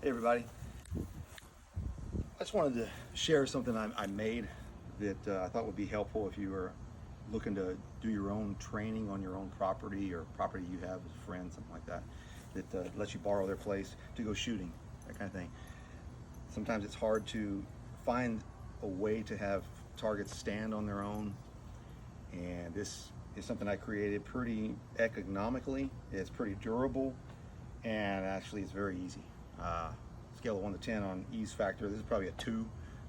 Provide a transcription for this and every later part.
Hey everybody, I just wanted to share something I made that I thought would be helpful if you were looking to do your own training on your own property or property you have as a friend, something like that, that lets you borrow their place to go shooting, that kind of thing. Sometimes it's hard to find a way to have targets stand on their own, and this is something I created pretty economically. It's pretty durable, and actually it's very easy. Scale of 1 to 10 on ease factor, this is probably a 2.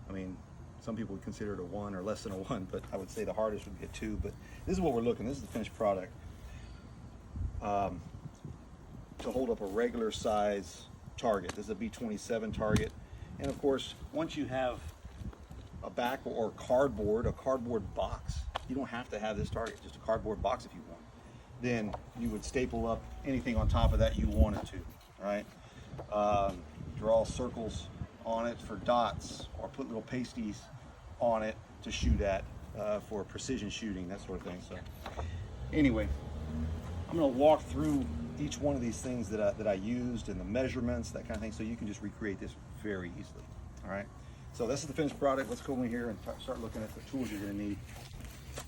I mean, some people would consider it a 1 or less than a 1, but I would say the hardest would be a 2. But this is what we're looking, this is the finished product. To hold up a regular size target. This is a B27 target. And of course, once you have a back or a cardboard box, you don't have to have this target, just a cardboard box if you want. Then you would staple up anything on top of that you wanted to, right? Draw circles on it for dots, or put little pasties on it to shoot at for precision shooting, that sort of thing. So anyway, I'm going to walk through each one of these things that I used and the measurements, that kind of thing, so you can just recreate this very easily. All right, so this is the finished product. Let's go in here and start looking at the tools you're going to need.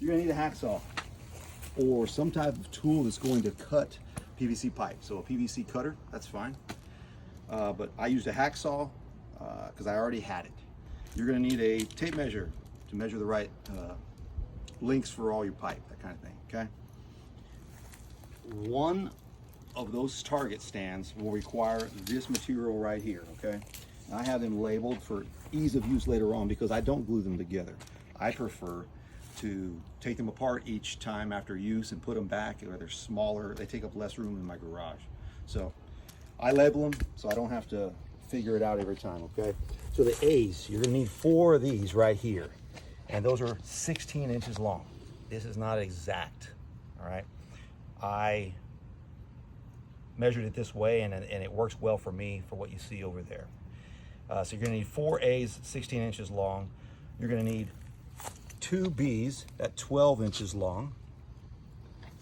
You're going to need a hacksaw or some type of tool that's going to cut PVC pipe. So a PVC cutter, that's fine. But I used a hacksaw because I already had it. You're going to need a tape measure to measure the right lengths for all your pipe, that kind of thing, okay? One of those target stands will require this material right here, okay? And I have them labeled for ease of use later on because I don't glue them together. I prefer to take them apart each time after use and put them back, or they're smaller, they take up less room in my garage. So I label them so I don't have to figure it out every time, okay? So the A's, you're gonna need 4 of these right here. And those are 16 inches long. This is not exact, all right? I measured it this way and it works well for me for what you see over there. So you're gonna need 4 A's, 16 inches long. You're gonna need 2 B's at 12 inches long.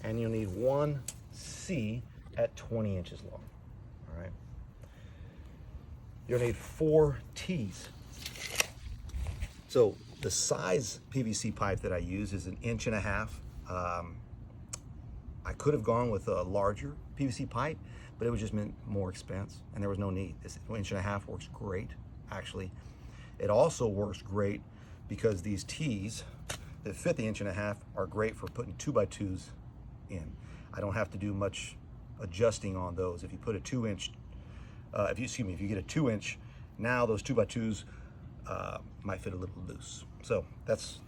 And you'll need 1 C at 20 inches long. All right. You'll need 4 T's. So the size PVC pipe that I use is 1.5 inches. I could have gone with a larger PVC pipe, but it would just meant more expense, and there was no need. This 1.5 inches works great, actually. It also works great because these T's that fit the 1.5 inches are great for putting 2x2s in. I don't have to do much adjusting on those. If you put a 2-inch, if you get a 2-inch, now those 2x2s might fit a little loose. So those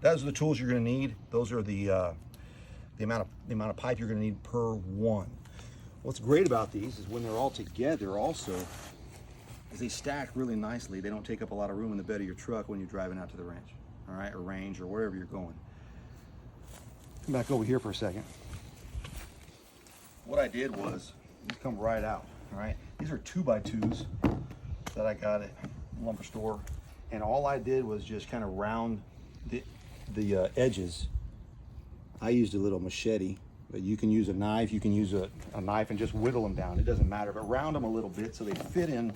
are the tools you're going to need. Those are the amount of pipe you're going to need per one. What's great about these is when they're all together also is they stack really nicely. They don't take up a lot of room in the bed of your truck when you're driving out to the ranch, all right, or range or wherever you're going. Come back over here for a second. What I did was these come right out, all right? These are 2x2s that I got at the lumber store, and all I did was just kind of round the edges. I used a little machete, but you can use a knife. You can use a knife and just whittle them down. It doesn't matter, but round them a little bit so they fit in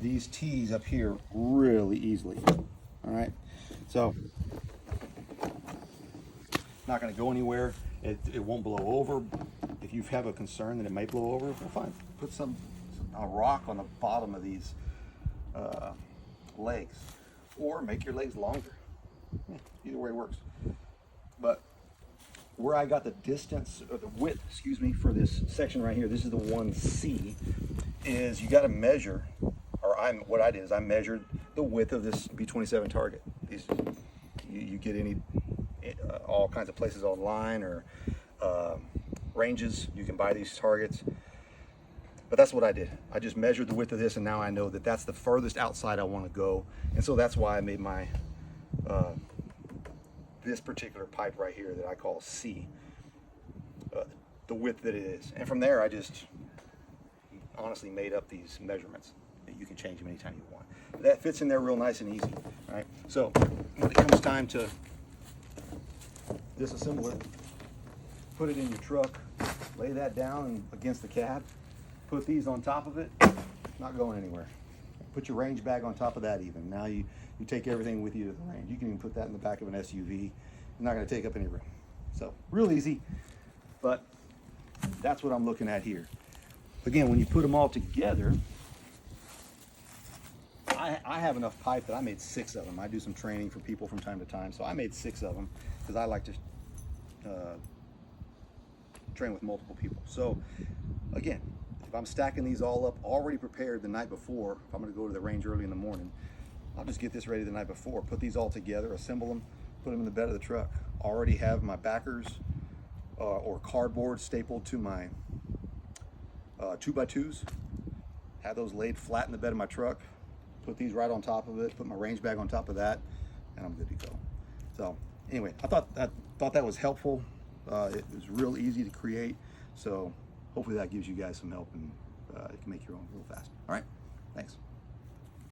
these T's up here really easily. All right, so not going to go anywhere. It won't blow over. If you have a concern that it may blow over, well, fine. Put a rock on the bottom of these legs, or make your legs longer. Either way works. But where I got the distance, or the width, excuse me, for this section right here, this is the 1C, is you got to measure, or what I did is I measured the width of this B27 target. You get all kinds of places online or ranges, you can buy these targets. But that's what I did. I just measured the width of this, and now I know that that's the furthest outside I want to go. And so that's why I made my this particular pipe right here that I call C, the width that it is. And from there, I just honestly made up these measurements. You can change them anytime you want. But that fits in there real nice and easy. All right. So when it comes time to disassemble it, put it in your truck, lay that down against the cab, put these on top of it, not going anywhere. Put your range bag on top of that even. Now you take everything with you to the range. You can even put that in the back of an SUV. You're not gonna take up any room. So real easy, but that's what I'm looking at here. Again, when you put them all together, I have enough pipe that I made 6 of them. I do some training for people from time to time, so I made 6 of them because I like to train with multiple people. So again, if I'm stacking these all up already prepared the night before, if I'm going to go to the range early in the morning, I'll just get this ready the night before, put these all together, assemble them, put them in the bed of the truck. Already have my backers or cardboard stapled to my 2x2s. Have those laid flat in the bed of my truck. Put these right on top of it. Put my range bag on top of that, and I'm good to go. So anyway, I thought that was helpful. It was real easy to create. So hopefully that gives you guys some help, and you can make your own real fast. All right.